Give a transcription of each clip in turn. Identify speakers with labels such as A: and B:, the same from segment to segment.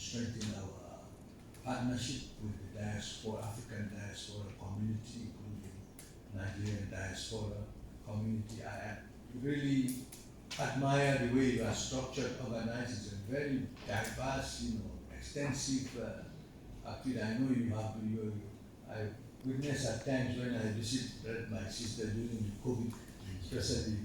A: strengthen our partnership with the diaspora, African diaspora community, including Nigerian diaspora community. I really admire the way you are structured, organized. It's a very diverse, extensive. Actually, I know you have. I witness at times when I visited my sister during the COVID, especially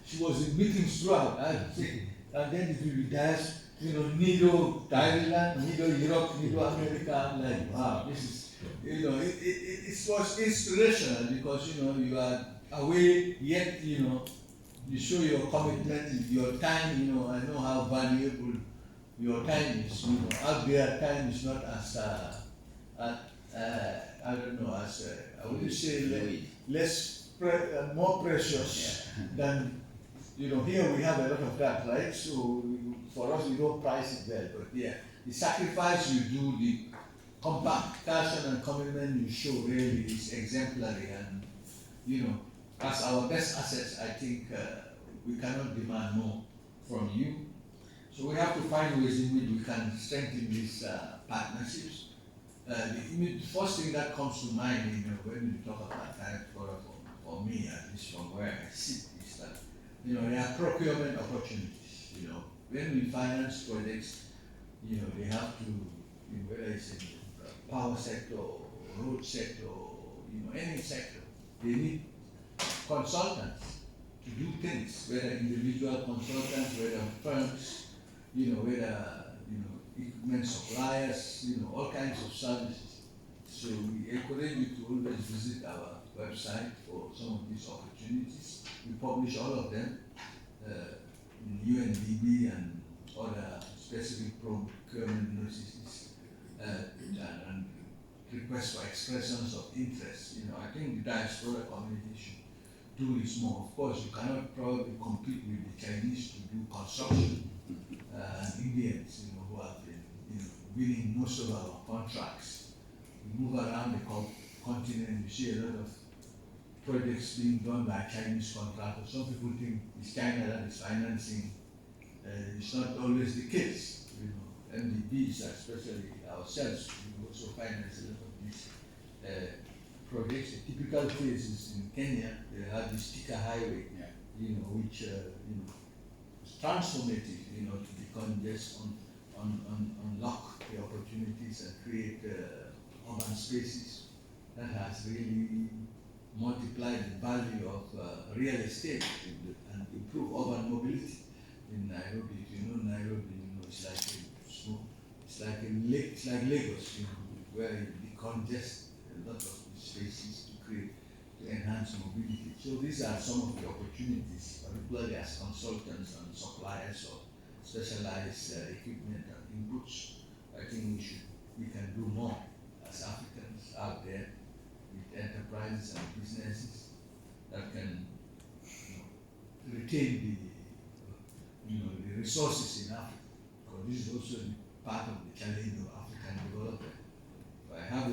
A: she was in meetings throughout. And then it will be dias, Nido Thailand, Nido Europe, Nido America. I'm like, wow, this is, it was inspirational because you are away yet you show your commitment, your time. I know how valuable your time is. Out there, time is not as I don't know, as I would say more precious than here we have a lot of that, right? So for us, we don't price it well, but yeah, the sacrifice you do, the passion and commitment you show really is exemplary, and as our best assets, I think we cannot demand more from you. So we have to find ways in which we can strengthen these partnerships. The first thing that comes to mind, when we talk about diaspora, for me, at least from where I sit, is that there are procurement opportunities. When we finance projects, they have to, whether it's in the power sector, or road sector, any sector, they need consultants to do things, whether individual consultants, whether firms, whether equipment suppliers, all kinds of services. So we encourage you to always visit our website for some of these opportunities. We publish all of them in UNDP and other specific procurement notices and requests for expressions of interest. I think the diaspora community should do this more. Of course, you cannot probably compete with the Chinese to do construction and Indians, who have been winning most of our contracts. We move around the continent, you see a lot of projects being done by Chinese contractors. Some people think it's China that is financing. It's not always the case. MDBs, especially ourselves, we also finance a lot of these projects. A typical case is in Kenya. They have the Thika Highway, which is transformative, to become just unlock the opportunities and create urban spaces that has really multiplied the value of real estate and improve urban mobility in Nairobi. If you know Nairobi, it's like Lagos, where you decongest a lot of spaces to enhance mobility. So these are some of the opportunities, particularly as consultants and suppliers of specialized equipment and inputs. I think we can do more as Africans out there with enterprises and businesses that can retain the resources in Africa, because this is also part of the challenge of African development. I have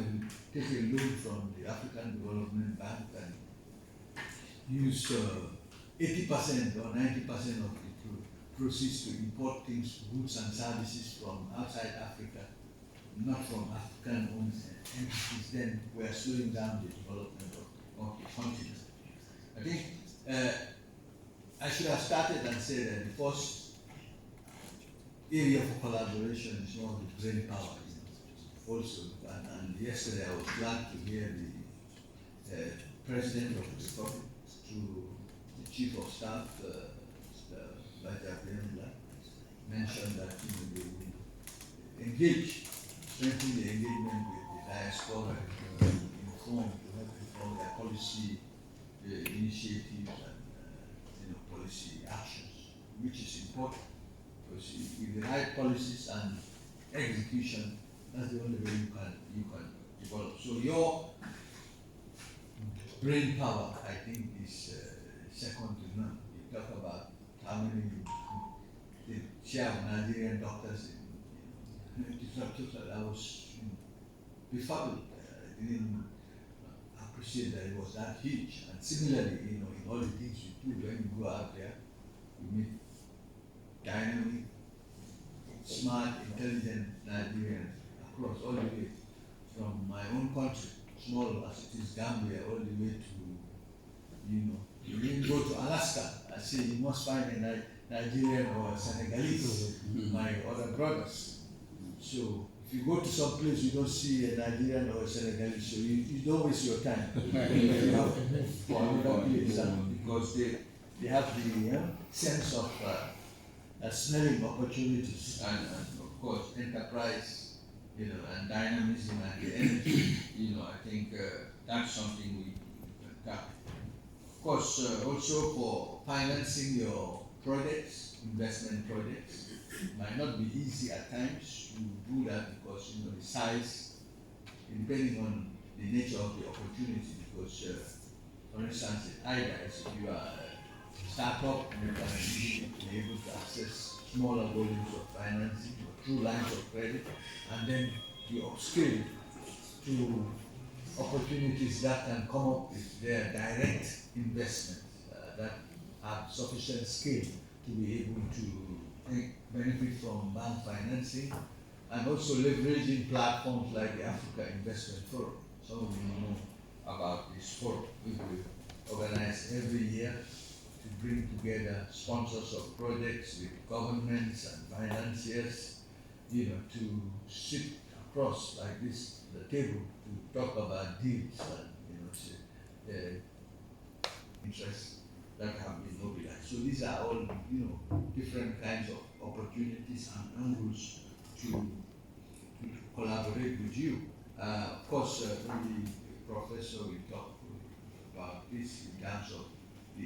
A: take a loan from the African Development Bank and use 80% or 90% of the proceeds to import things, goods and services from outside Africa, not from African-owned entities. Then we are slowing down the development of the continent. I think I should have started and said that the first area for collaboration is more of the brain power. Also, and yesterday I was glad to hear the President of the Republic, to the Chief of Staff, mentioned that they will engage, strengthen the engagement with the diaspora, inform all their policy initiatives and policy actions, which is important, because with the right policies and execution, that's the only way you can develop. So your brain power, I think, is second to none. You talk about how many the share of Nigerian doctors in infrastructure. I was befuddled. I didn't appreciate that it was that huge. And similarly, in all the things you do when you go out there, you meet dynamic, smart, intelligent Nigerians across all the way from my own country, small as it is Gambia, all the way to, you even go to Alaska, I say you must find a Nigerian or a Senegalese, my other brothers. So if you go to some place you don't see a Nigerian or a Senegalese, so you don't waste your time. You have to move for another place because they have the sense of smelling opportunities and of course enterprise, and dynamism and the energy. I think that's something we can tap. Of course, also for financing your projects, investment projects, it might not be easy at times to do that because the size, depending on the nature of the opportunity. Because, for instance, in IDIS, if you are a startup, you can easily be able to access smaller volumes of financing or through lines of credit, and then you upscale to opportunities that can come up with their direct investments that have sufficient scale to be able to benefit from bank financing, and also leveraging platforms like the Africa Investment Forum. Some of you know about this forum, which we organize every year to bring together sponsors of projects with governments and financiers, to sit across like this, the table, to talk about deals and, interests that have been mobilized. So these are all, different kinds of opportunities and angles to collaborate with you. Of course, the professor will talk about this in terms of the